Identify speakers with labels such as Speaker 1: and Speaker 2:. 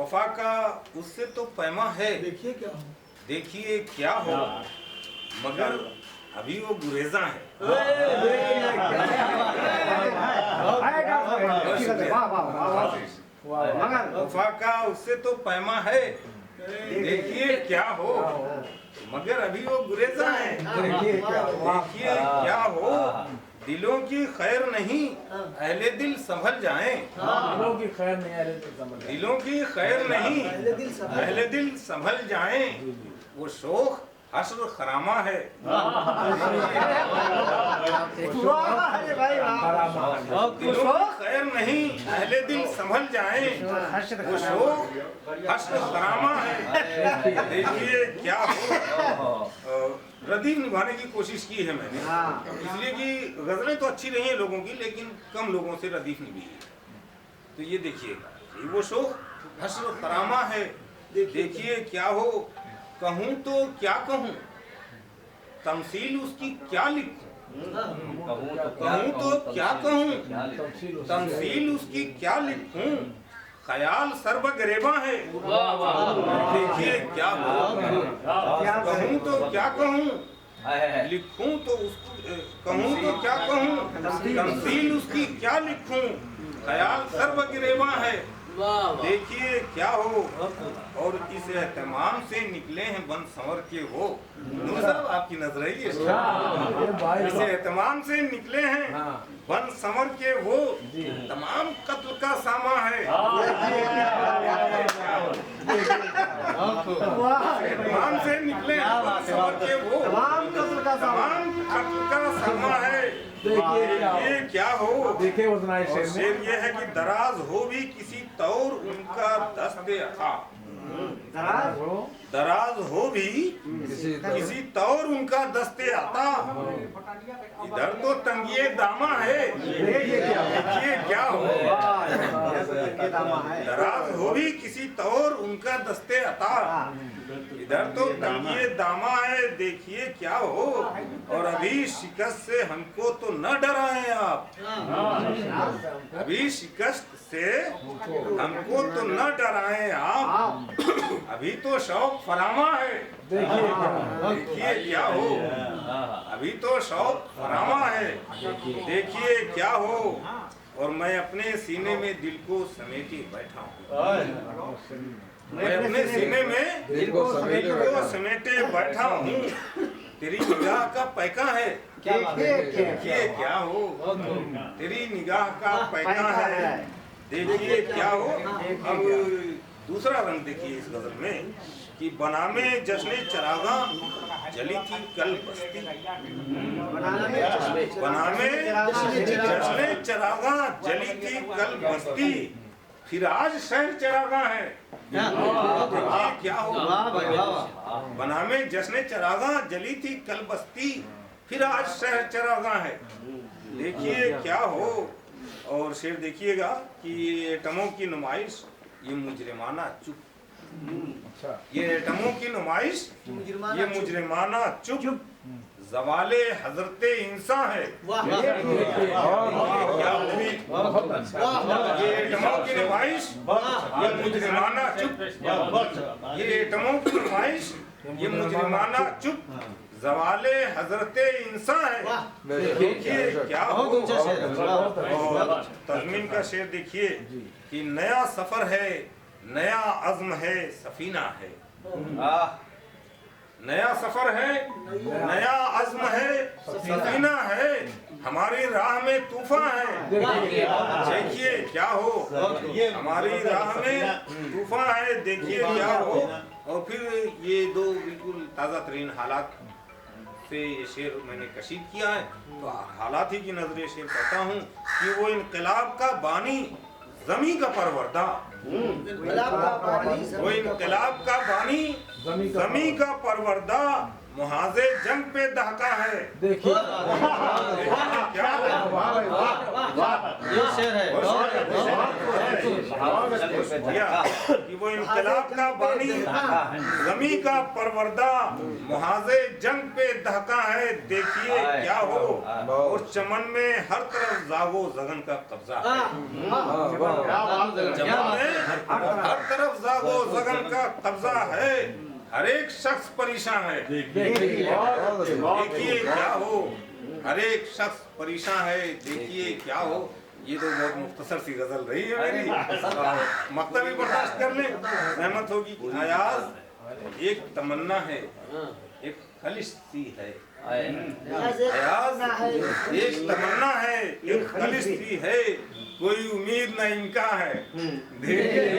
Speaker 1: वफा का उससे तो पैमा है, देखिए क्या हो, मगर अभी वो गुरेजा है। वफा का उससे तो पैमा है, देखिए क्या हो, मगर अभी वो गुरेजा है। देखिए क्या हो, दिलों की खैर नहीं अहले दिल संभल जाएं।
Speaker 2: दिलों की खैर नहीं,
Speaker 1: दिलों की खैर नहीं अहले दिल संभल जाएं। वो शोख हश्र खरामा है। दिलों की खैर नहीं अहले दिल संभल जाएं। वो शोख हश्र खरामा है। देखिए क्या हो, रदीफ निभाने की कोशिश की है मैंने, इसलिए कि गजलें तो अच्छी रही हैं लोगों की, लेकिन कम लोगों से रदीफ निभी है। तो ये देखिएगा, वो शोख हश्र खरामा है। देखिए क्या हो, कहूँ तो क्या कहूँ, तमसील उसकी क्या लिखूं। कहूँ तो क्या कहूँ, तमसील उसकी क्या लिखूं। ख्याल सर्ब गरेबा है। देखिए क्या हो, कहूँ तो क्या कहूँ, लिखूं तो उसको, कहूँ तो क्या कहूँ, तमसील उसकी क्या लिखूं। ख्याल सर्ब गरेबा है। देखिए क्या हो, और इस एहतमाम से निकले हैं बन संवर के वो। नूर साहब आपकी नजर है ये, इस एहतमाम से निकले हैं बन संवर के वो। तमाम कत्ल का सामा है। एहतमाम से निकले हैं बन संवर के वो, तमाम कत्ल का सामा है। ये क्या हो,
Speaker 2: देखे उतना शेर में,
Speaker 1: शेर ये है कि दराज हो भी किसी तौर उनका दस्ते अता। दराज हो भी किसी तौर उनका दस्ते आता। इधर तो तंगिए दामा है। देखिए क्या हो, दराज हो भी किसी तौर उनका दस्ते अता। इधर तो तंगिए दामा है। देखिए क्या हो, और अभी शिकस्त से हमको तो न डराएं आप। अभी शिकस्त से हमको तो न डराएं आप। अभी तो शौक फरामा है। देखिए क्या हो, अभी तो शौक फरामा है। देखिए क्या हो, और मैं अपने सीने में दिल को समेटे बैठा हूँ। मैं अपने सीने में दिल को समेटे बैठा हूँ। तेरी निगाह का पैका है। देखिए क्या हो, तेरी निगाह का पैका है। देखिए क्या हो। अब दूसरा रंग देखिए इस गजल में कि बनामे जश्ने चरागा जली थी कल बस्ती। बनामे जश्ने चरागा जली थी कल बस्ती, फिर आज शहर चरागा है। देखिए क्या हो, बनामे जश्ने चरागा जली थी कल बस्ती, फिर आज शहर चरागा है। देखिए क्या हो, और शेर देखिएगा कि एटमों की नुमाइश ये मुजरिमाना चुप। ये एटमों की नुमाइश ये मुजरिमाना चुप, जवाले हजरते इंसान है। क्या हुई, ये एटमों की नुमाइश ये मुजरिमाना चुप। ये एटमों की नुमाइश ये मुजरिमाना चुप, जवाले हजरते इंसान है। देखिए क्या हो, और तज़मीन का शेर देखिए कि नया सफर है, नया अज़्म है, सफीना है। नया सफर है, नया अज़्म है, सफीना है, हमारी राह में तूफान है। देखिए क्या हो, हमारी राह में तूफान है। देखिए क्या हो, और फिर ये दो बिल्कुल ताज़ा तरीन हालात से ये शेर मैंने कशीद किया है। तो हालात ही की नजरे शेर कहता हूँ कि वो इनकलाब का बानी जमी का परवरदा, वो इनकलाब का बानी जमी का परवरदा, मुहाजे जंग पे दहका है।
Speaker 2: देखिए
Speaker 1: क्या
Speaker 3: ये शेर है
Speaker 1: कि वो इनकलाब का बानी, गमी का परवरदा, मुहाजे जंग पे दहका है। देखिए क्या हो, और चमन में हर तरफ जागो जगन का कब्जा है। चमन में हर तरफ जागो जगन का कब्जा है। हर एक शख्स परेशान है। देखिए क्या हो, हर एक शख्स परेशान है। देखिए क्या हो। ये तो बहुत मुख्तसर सी गजल रही है मेरी, मकता भी बर्दाश्त कर ले, सहमत होगी। अयाज एक तमन्ना है, एक खलिश सी है। अयाज एक तमन्ना है, एक खलिश सी है। कोई उम्मीद न इनका है। देखिए